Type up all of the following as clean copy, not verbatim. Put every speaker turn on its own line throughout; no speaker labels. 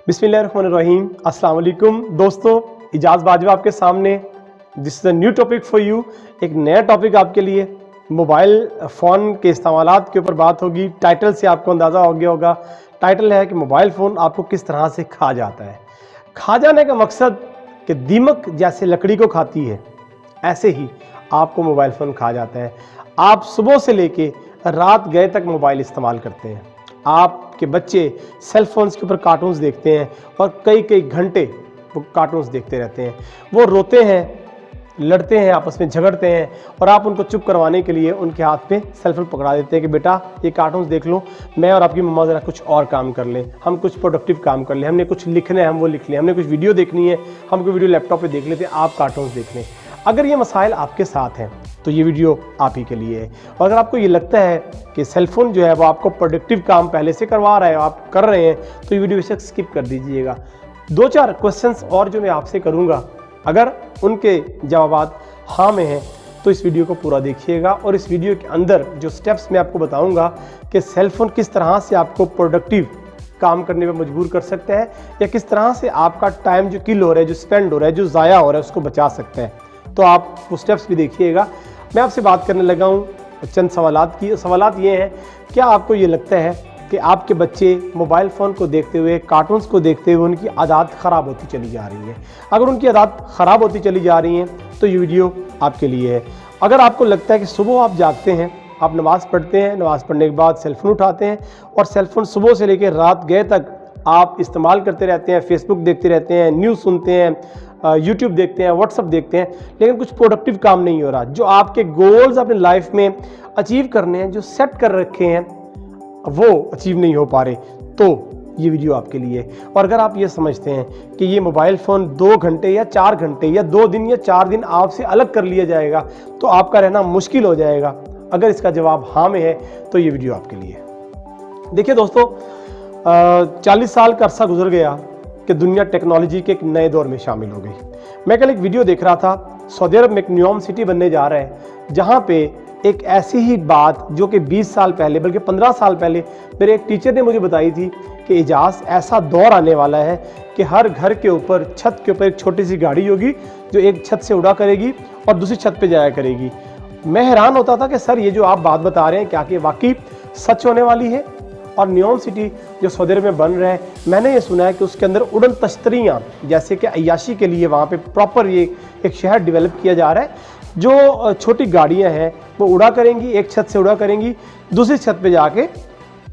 बिस्मिल्लाहिर्रहमानिर्रहीम। अस्सलाम वालेकुम दोस्तों, इजाज़ बाजवा आपके सामने। This is a new topic for you. एक नया टॉपिक आपके लिए मोबाइल फ़ोन के इस्तेमालात के ऊपर बात होगी। टाइटल से आपको अंदाज़ा हो गया होगा, टाइटल है कि मोबाइल फ़ोन आपको किस तरह से खा जाता है। खा जाने का मकसद कि दीमक जैसे लकड़ी को खाती है, ऐसे ही आपको मोबाइल फ़ोन खा जाता है। आप सुबह से लेके रात गए तक मोबाइल इस्तेमाल करते हैं। आपके बच्चे सेल फोन्स के ऊपर कार्टून्स देखते हैं और कई कई घंटे वो कार्टून्स देखते रहते हैं। वो रोते हैं, लड़ते हैं, आपस में झगड़ते हैं और आप उनको चुप करवाने के लिए उनके हाथ में सेल फोन पकड़ा देते हैं कि बेटा ये कार्टून्स देख लो, मैं और आपकी मम्मा ज़रा कुछ और काम कर लें, हम कुछ प्रोडक्टिव काम कर लें, हमने कुछ लिखना है हम वो लिख लें, हमने कुछ वीडियो देखनी है हम कोई वीडियो लैपटॉप पे देख लेते हैं, आप कार्टून्स देख लें। अगर ये मसाइल आपके साथ हैं तो ये वीडियो आप ही के लिए है। और अगर आपको ये लगता है कि सेल फोन जो है वो आपको प्रोडक्टिव काम पहले से करवा रहा है, आप कर रहे हैं, तो ये वीडियो बेशक स्किप कर दीजिएगा। 2-4 क्वेश्चंस और जो मैं आपसे करूंगा, अगर उनके जवाब हाँ में हैं तो इस वीडियो को पूरा देखिएगा। और इस वीडियो के अंदर जो स्टेप्स मैं आपको बताऊंगा कि सेल फोन किस तरह से आपको प्रोडक्टिव काम करने में मजबूर कर सकता है या किस तरह से आपका टाइम जो किल हो रहा है, जो स्पेंड हो रहा है, जो ज़ाया हो रहा है, उसको बचा सकता है। तो आप वो स्टेप्स भी देखिएगा। मैं आपसे बात करने लगा हूँ चंद सवालात की। सवालात ये हैं, क्या आपको ये लगता है कि आपके बच्चे मोबाइल फ़ोन को देखते हुए, कार्टून्स को देखते हुए उनकी आदत ख़राब होती चली जा रही है? अगर उनकी आदत ख़राब होती चली जा रही हैं तो ये वीडियो आपके लिए है। अगर आपको लगता है कि सुबह आप जागते हैं, आप नमाज़ पढ़ते हैं, नमाज़ पढ़ने के बाद सेल फोन उठाते हैं और सेल फोन सुबह से लेकर रात गए तक आप इस्तेमाल करते रहते हैं, फेसबुक देखते रहते हैं, न्यूज़ सुनते हैं, यूट्यूब देखते हैं, व्हाट्सअप देखते हैं, लेकिन कुछ प्रोडक्टिव काम नहीं हो रहा, जो आपके गोल्स अपने लाइफ में अचीव करने हैं, जो सेट कर रखे हैं, वो अचीव नहीं हो पा रहे, तो ये वीडियो आपके लिए। और अगर आप ये समझते हैं कि ये मोबाइल फ़ोन 2 घंटे या 4 घंटे या 2 दिन या 4 दिन आपसे अलग कर लिया जाएगा तो आपका रहना मुश्किल हो जाएगा, अगर इसका जवाब हाँ में है तो ये वीडियो आपके लिए। देखिए दोस्तों, 40 साल का अरसा गुजर गया कि दुनिया टेक्नोलॉजी के एक नए दौर में शामिल हो गई। मैं कल एक वीडियो देख रहा था, सऊदी अरब में एक न्यूयॉर्क सिटी बनने जा रहा है, जहाँ पे एक ऐसी ही बात जो कि 20 साल पहले बल्कि 15 साल पहले मेरे एक टीचर ने मुझे बताई थी कि इजाज़ ऐसा दौर आने वाला है कि हर घर के ऊपर, छत के ऊपर एक छोटी सी गाड़ी होगी जो एक छत से उड़ा करेगी और दूसरी छत पे जाया करेगी। मैं हैरान होता था कि सर ये जो आप बात बता रहे हैं क्या कि वाकई सच होने वाली है? और न्यूयॉर्क सिटी जो सऊदी अरब में बन रहा है, मैंने ये सुना है कि उसके अंदर उड़न तश्तरियाँ, जैसे कि अय्याशी के लिए वहाँ पे प्रॉपर ये एक शहर डेवलप किया जा रहा है, जो छोटी गाड़ियाँ हैं वो उड़ा करेंगी, एक छत से उड़ा करेंगी, दूसरी छत पे जाके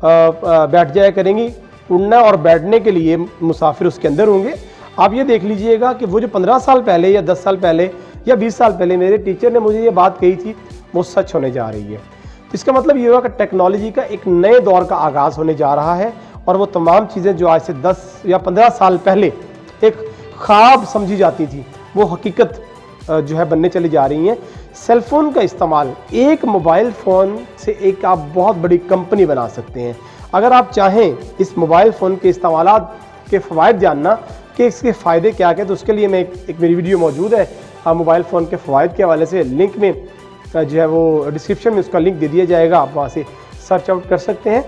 बैठ जाया करेंगी। उड़ना और बैठने के लिए मुसाफिर उसके अंदर होंगे। आप ये देख लीजिएगा कि वो जो 15 साल पहले या 10 साल पहले या 20 साल पहले मेरे टीचर ने मुझे ये बात कही थी, वो सच होने जा रही है। इसका मतलब ये हुआ कि टेक्नोलॉजी का एक नए दौर का आगाज़ होने जा रहा है और वो तमाम चीज़ें जो आज से 10 या 15 साल पहले एक ख्वाब समझी जाती थी, वो हकीकत जो है बनने चली जा रही हैं। सेल फोन का इस्तेमाल, एक मोबाइल फ़ोन से एक आप बहुत बड़ी कंपनी बना सकते हैं। अगर आप चाहें इस मोबाइल फ़ोन के इस्तेमालात के फ़वाइद जानना कि इसके फ़ायदे क्या क्या, तो उसके लिए मैं एक मेरी वीडियो मौजूद है, आप मोबाइल फ़ोन के फ़वाइद के हवाले से लिंक में जो है वो डिस्क्रिप्शन में उसका लिंक दे दिया जाएगा, आप वहाँ से सर्च आउट कर सकते हैं।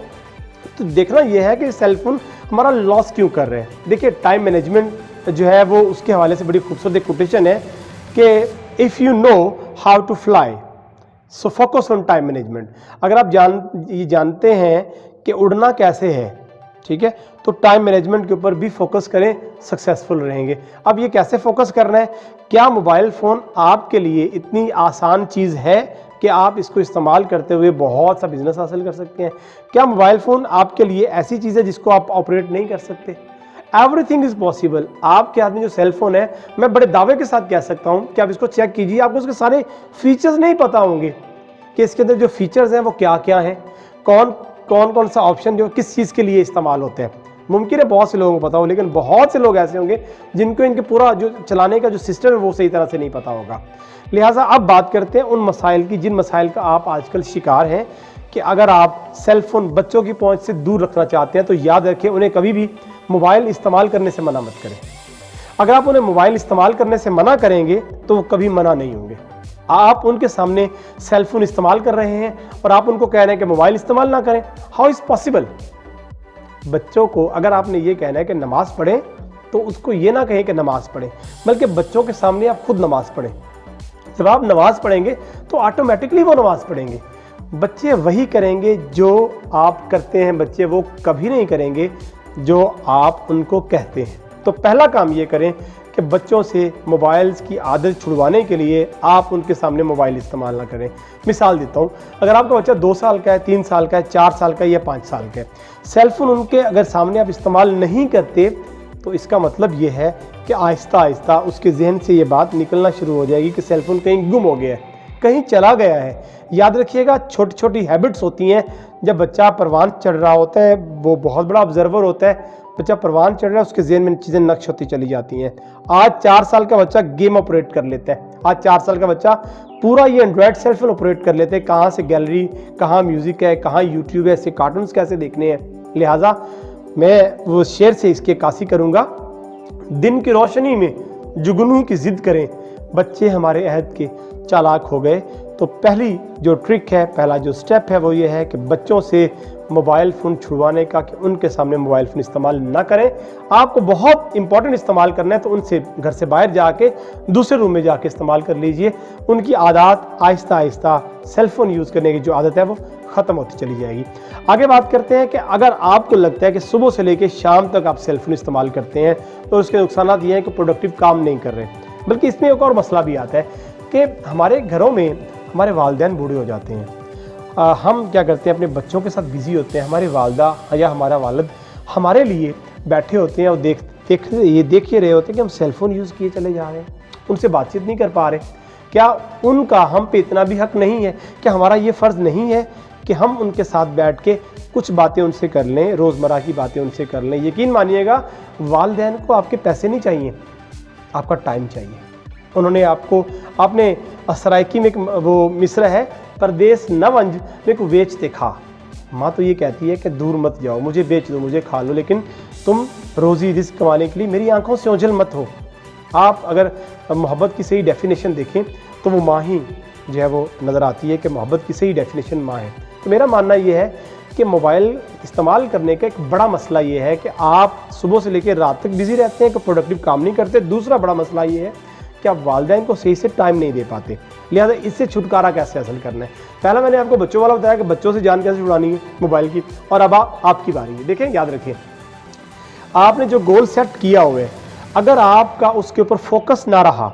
तो देखना ये है कि सेल फोन हमारा लॉस क्यों कर रहे हैं। देखिए, टाइम मैनेजमेंट जो है वो उसके हवाले से बड़ी खूबसूरत एक कोटेशन है कि if you know how to fly so focus on time management. अगर आप जानते हैं कि उड़ना कैसे है, ठीक है, तो टाइम मैनेजमेंट के ऊपर भी फोकस करें, सक्सेसफुल रहेंगे। अब ये कैसे फोकस करना है? क्या मोबाइल फ़ोन आपके लिए इतनी आसान चीज़ है कि आप इसको इस्तेमाल करते हुए बहुत सा बिजनेस हासिल कर सकते हैं? क्या मोबाइल फ़ोन आपके लिए ऐसी चीज़ है जिसको आप ऑपरेट नहीं कर सकते? Everything is possible. आपके हाथ में जो सेल फोन है, मैं बड़े दावे के साथ कह सकता हूँ कि आप इसको चेक कीजिए, आपको उसके सारे फीचर्स नहीं पता होंगे कि इसके अंदर जो फीचर्स हैं वो क्या क्या हैं, कौन सा ऑप्शन जो किस चीज़ के लिए इस्तेमाल होते हैं। मुमकिन है बहुत से लोगों को पता हो, लेकिन बहुत से लोग ऐसे होंगे जिनको इनके पूरा जो चलाने का जो सिस्टम है वो सही तरह से नहीं पता होगा। लिहाजा अब बात करते हैं उन मसाइल की जिन मसाइल का आप आजकल शिकार हैं कि अगर आप सेल फोन बच्चों की पहुंच से दूर रखना चाहते हैं तो याद रखें, उन्हें कभी भी मोबाइल इस्तेमाल करने से मना मत करें। अगर आप उन्हें मोबाइल इस्तेमाल करने से मना करेंगे तो वो कभी मना नहीं होंगे। आप उनके सामने सेल फोन इस्तेमाल कर रहे हैं और आप उनको कह रहे हैं कि मोबाइल इस्तेमाल ना करें। How is possible? بچوں کو اگر آپ نے یہ کہنا ہے کہ نماز پڑھیں تو اس کو یہ نہ کہیں کہ نماز پڑھیں، بلکہ بچوں کے سامنے آپ خود نماز پڑھیں۔ جب آپ نماز پڑھیں گے تو آٹومیٹکلی وہ نماز پڑھیں گے۔ بچے وہی کریں گے جو آپ کرتے ہیں، بچے وہ کبھی نہیں کریں گے جو آپ ان کو کہتے ہیں۔ تو پہلا کام یہ کریں کہ بچوں سے موبائلز کی عادت چھڑوانے کے لیے آپ ان کے سامنے موبائل استعمال نہ کریں۔ مثال دیتا ہوں، اگر آپ کا بچہ 2 سال کا ہے، 3 سال کا ہے، 4 سال کا ہے یا 5 سال کا ہے، سیل فون ان کے اگر سامنے آپ استعمال نہیں کرتے تو اس کا مطلب یہ ہے کہ آہستہ آہستہ اس کے ذہن سے یہ بات نکلنا شروع ہو جائے گی کہ سیل فون کہیں گم ہو گیا ہے، کہیں چلا گیا ہے۔ یاد رکھیے گا، چھوٹی چھوٹی ہیبٹس ہوتی ہیں۔ جب بچہ پروان چڑھ رہا ہوتا ہے، وہ بہت بڑا آبزرور ہوتا ہے، بچہ پروان چڑھ رہا ہے، اس کے ذہن میں چیزیں نقش ہوتی چلی جاتی ہیں۔ آج 4 سال کا بچہ گیم آپریٹ کر لیتا ہے، آج 4 سال کا بچہ پورا یہ اینڈرائڈ سیل فون آپریٹ کر لیتے ہیں، کہاں سے گیلری، کہاں میوزک ہے، کہاں یوٹیوب ہے، ایسے کارٹونز کیسے دیکھنے ہیں۔ لہٰذا میں وہ شعر سے اس کی عکاسی کروں گا، دن کی روشنی میں جگنوں کی ضد کریں، بچے ہمارے عہد کے چالاک ہو گئے۔ تو پہلی جو ٹرک ہے، پہلا جو سٹیپ ہے وہ یہ ہے کہ بچوں سے موبائل فون چھڑوانے کا کہ ان کے سامنے موبائل فون استعمال نہ کریں۔ آپ کو بہت امپورٹنٹ استعمال کرنا ہے تو ان سے گھر سے باہر جا کے دوسرے روم میں جا کے استعمال کر لیجئے۔ ان کی عادات آہستہ آہستہ سیل فون یوز کرنے کی جو عادت ہے وہ ختم ہوتی چلی جائے گی۔ آگے بات کرتے ہیں کہ اگر آپ کو لگتا ہے کہ صبح سے لے کے شام تک آپ سیل فون استعمال کرتے ہیں تو اس کے نقصانات یہ ہیں کہ پروڈکٹیو کام نہیں کر رہے، بلکہ اس میں ایک اور مسئلہ بھی آتا ہے کہ ہمارے گھروں میں ہمارے والدین بوڑھے ہو جاتے ہیں، ہم کیا کرتے ہیں اپنے بچوں کے ساتھ بزی ہوتے ہیں، ہماری والدہ یا ہمارا والد ہمارے لیے بیٹھے ہوتے ہیں اور دیکھ رہے ہوتے ہیں کہ ہم سیل فون یوز کیے چلے جا رہے ہیں، ان سے بات چیت نہیں کر پا رہے۔ کیا ان کا ہم پہ اتنا بھی حق نہیں ہے کہ ہمارا یہ فرض نہیں ہے کہ ہم ان کے ساتھ بیٹھ کے کچھ باتیں ان سے کر لیں، روزمرہ کی باتیں ان سے کر لیں؟ یقین مانیے گا، والدین کو آپ کے پیسے نہیں چاہیے، آپ کا ٹائم چاہیے۔ انہوں نے آپ نے سرائکی میں وہ مصرع ہے، پردیس نہ ونج میں کو ویچتے کھا۔ ماں تو یہ کہتی ہے کہ دور مت جاؤ، مجھے بیچ دو، مجھے کھا لو، لیکن تم روزی رزق کمانے کے لیے میری آنکھوں سے اوجھل مت ہو۔ آپ اگر محبت کی صحیح ڈیفینیشن دیکھیں تو وہ ماں ہی جو ہے وہ نظر آتی ہے کہ محبت کی صحیح ڈیفینیشن ماں ہے۔ تو میرا ماننا یہ ہے کہ موبائل استعمال کرنے کا ایک بڑا مسئلہ یہ ہے کہ آپ صبح سے لے کے رات تک بزی رہتے ہیں کہ پروڈکٹیو کام نہیں کرتے۔ دوسرا بڑا مسئلہ یہ ہے کہ آپ والدین کو صحیح سے ٹائم نہیں دے پاتے۔ لہٰذا اس سے چھٹکارا کیسے حاصل کرنا ہے؟ پہلا میں نے آپ کو بچوں والا بتایا کہ بچوں سے جان کیسے چھڑانی ہے موبائل کی، اور اب آپ کی باری ہے۔ دیکھیں، یاد رکھیں، آپ نے جو گول سیٹ کیا ہوا ہے، اگر آپ کا اس کے اوپر فوکس نہ رہا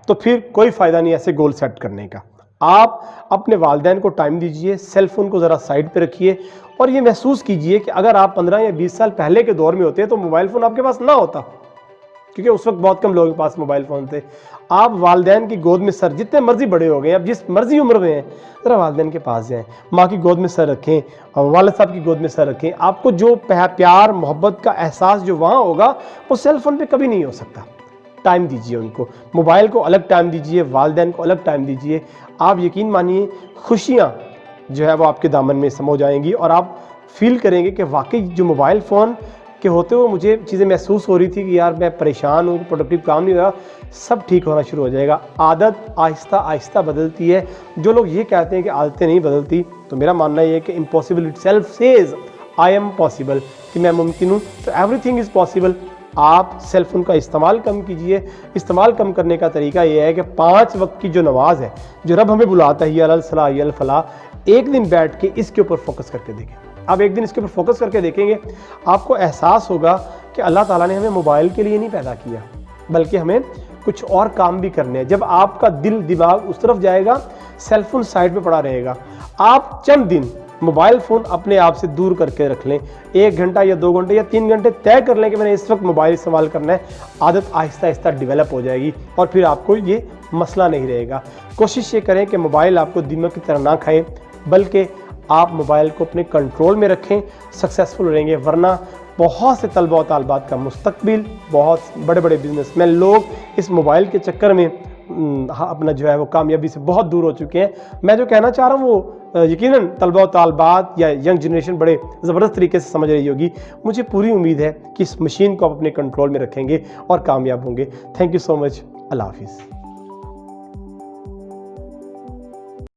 تو پھر کوئی فائدہ نہیں ایسے گول سیٹ کرنے کا۔ آپ اپنے والدین کو ٹائم دیجئے، سیل فون کو ذرا سائڈ پہ رکھیے، اور یہ محسوس کیجئے کہ اگر آپ 15 یا 20 سال پہلے کے دور میں ہوتے تو موبائل فون آپ کے پاس نہ ہوتا، کیونکہ اس وقت بہت کم لوگوں کے پاس موبائل فون تھے۔ آپ والدین کی گود میں سر، جتنے مرضی بڑے ہو گئے، اب جس مرضی عمر میں ہیں، ذرا والدین کے پاس جائیں، ماں کی گود میں سر رکھیں، والد صاحب کی گود میں سر رکھیں۔ آپ کو جو پیار محبت کا احساس جو وہاں ہوگا وہ سیل فون پہ کبھی نہیں ہو سکتا۔ ٹائم دیجئے ان کو، موبائل کو الگ ٹائم دیجئے، والدین کو الگ ٹائم دیجئے۔ آپ یقین مانیے، خوشیاں جو ہے وہ آپ کے دامن میں سمو جائیں گی، اور آپ فیل کریں گے کہ واقعی جو موبائل فون کے ہوتے ہوئے مجھے چیزیں محسوس ہو رہی تھی کہ یار میں پریشان ہوں، پروڈکٹیو کام نہیں ہو رہا، سب ٹھیک ہونا شروع ہو جائے گا۔ عادت آہستہ آہستہ بدلتی ہے۔ جو لوگ یہ کہتے ہیں کہ عادتیں نہیں بدلتی، تو میرا ماننا یہ ہے کہ impossible it self says I am possible, کہ میں ممکن ہوں، تو ایوری تھنگ از پاسبل۔ آپ سیل فون کا استعمال کم کیجئے۔ استعمال کم کرنے کا طریقہ یہ ہے کہ 5 وقت کی جو نماز ہے، جو رب ہمیں بلاتا ہے، یا الصلاۃ یا الفلاح، ایک دن بیٹھ کے اس کے اوپر فوکس کر کے دیکھیں۔ آپ ایک دن اس کے اوپر فوکس کر کے دیکھیں گے، آپ کو احساس ہوگا کہ اللہ تعالیٰ نے ہمیں موبائل کے لیے نہیں پیدا کیا، بلکہ ہمیں کچھ اور کام بھی کرنے ہیں۔ جب آپ کا دل دماغ اس طرف جائے گا، سیل فون سائڈ پہ پڑا رہے گا، آپ چند دن موبائل فون اپنے آپ سے دور کر کے رکھ لیں، 1 گھنٹہ یا 2 گھنٹے یا 3 گھنٹے طے کر لیں کہ میں نے اس وقت موبائل استعمال کرنا ہے۔ عادت آہستہ آہستہ ڈیولپ ہو جائے گی، اور پھر آپ کو یہ مسئلہ نہیں رہے گا۔ کوشش یہ کریں کہ موبائل آپ کو دیمک کی طرح نہ کھائے، بلکہ آپ موبائل کو اپنے کنٹرول میں رکھیں، سکسیسفل رہیں گے۔ ورنہ بہت سے طلبہ و طالبات کا مستقبل، بہت بڑے بڑے بزنس مین لوگ اس موبائل کے چکر میں اپنا جو ہے وہ کامیابی سے بہت دور ہو چکے ہیں۔ میں جو کہنا چاہ رہا ہوں وہ یقیناً طلبہ و طالبات یا ینگ جنریشن بڑے زبردست طریقے سے سمجھ رہی ہوگی۔ مجھے پوری امید ہے کہ اس مشین کو آپ اپنے کنٹرول میں رکھیں گے اور کامیاب ہوں گے۔ تھینک یو سو مچ۔ اللہ حافظ۔